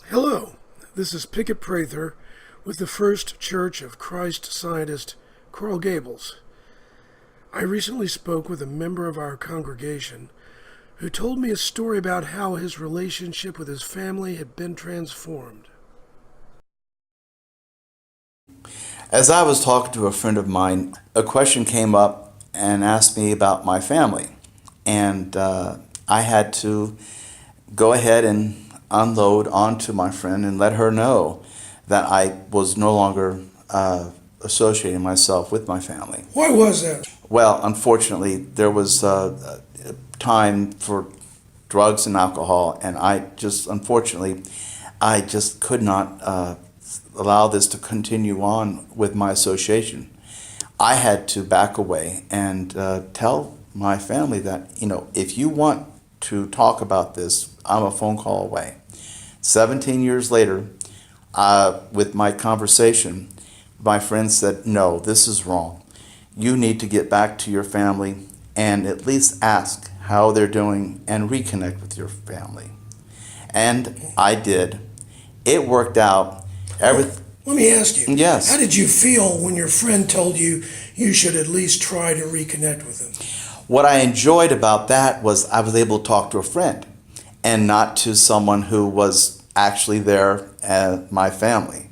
Hello, this is Pickett Prather with the First Church of Christ Scientist, Coral Gables. I recently spoke with a member of our congregation who told me a story about how his relationship with his family had been transformed. As I was talking to a friend of mine, a question came up and asked me about my family. And I had to go ahead and unload onto my friend and let her know that I was no longer associating myself with my family. Why was that? Well, unfortunately, there was time for drugs and alcohol, and unfortunately, I just could not allow this to continue on with my association. I had to back away and tell my family that, if you want to talk about this, I'm a phone call away. 17 years later, with my conversation, my friend said, no, this is wrong. You need to get back to your family and at least ask how they're doing and reconnect with your family. And I did. It worked out. Let me ask you. Yes. How did you feel when your friend told you you should at least try to reconnect with him? What I enjoyed about that was I was able to talk to a friend and not to someone who was actually there at my family.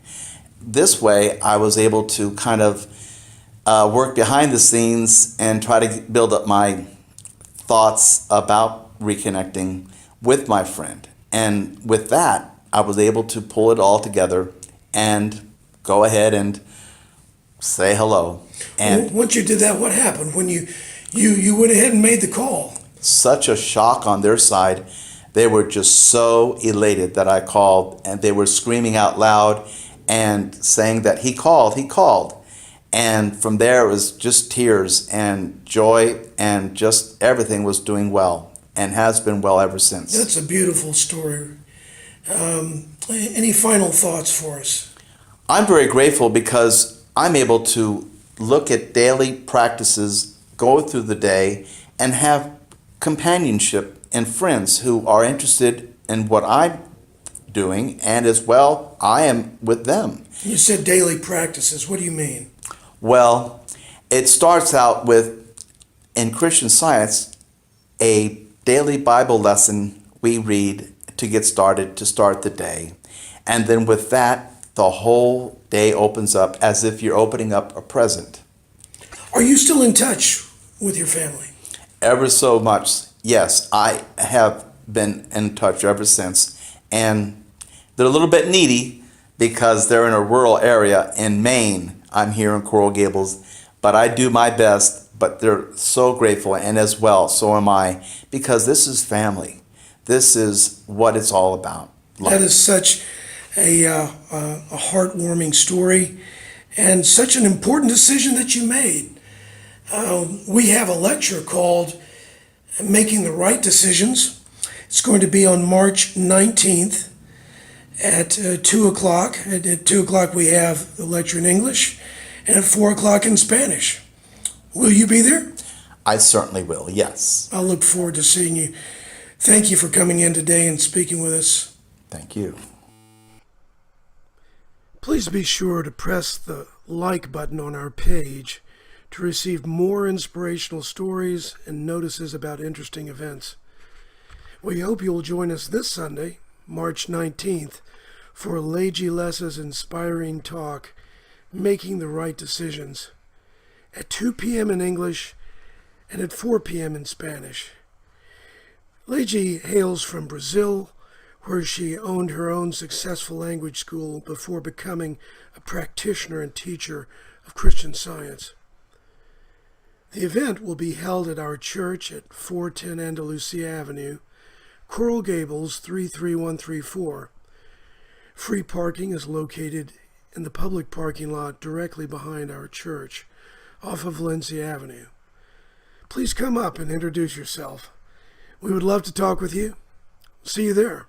This way, I was able to kind of work behind the scenes and try to build up my thoughts about reconnecting with my friend. And with that, I was able to pull it all together and go ahead and say hello. And once you did that, what happened when you went ahead and made the call? Such a shock on their side. They were just so elated that I called, and they were screaming out loud and saying that he called. And from there, it was just tears and joy, and just everything was doing well and has been well ever since. That's a beautiful story. Any final thoughts for us? I'm very grateful because I'm able to look at daily practices, go through the day, and have companionship and friends who are interested in what I'm doing, and as well, I am with them. You said daily practices. What do you mean? Well, it starts out with, in Christian Science, a daily Bible lesson we read to get started, to start the day. And then with that, the whole day opens up as if you're opening up a present. Are you still in touch with your family? Ever so much. Yes, I have been in touch ever since. And they're a little bit needy because they're in a rural area in Maine. I'm here in Coral Gables, but I do my best. But they're so grateful, and as well, so am I, because this is family. This is what it's all about. That is such a heartwarming story, and such an important decision that you made. We have a lecture called Making the Right Decisions. It's going to be on March 19th at 2 o'clock. At 2 o'clock we have the lecture in English, and at 4 o'clock in Spanish. Will you be there? I certainly will, yes. I'll look forward to seeing you. Thank you for coming in today and speaking with us. Thank you. Please be sure to press the like button on our page to receive more inspirational stories and notices about interesting events. We hope you'll join us this Sunday, March 19th, for Leji Lessa's inspiring talk, Making the Right Decisions, at 2 p.m. in English and at 4 p.m. in Spanish. Leji hails from Brazil, where she owned her own successful language school before becoming a practitioner and teacher of Christian Science. The event will be held at our church at 410 Andalusia Avenue, Coral Gables 33134. Free parking is located in the public parking lot directly behind our church, off of Valencia Avenue. Please come up and introduce yourself. We would love to talk with you. See you there.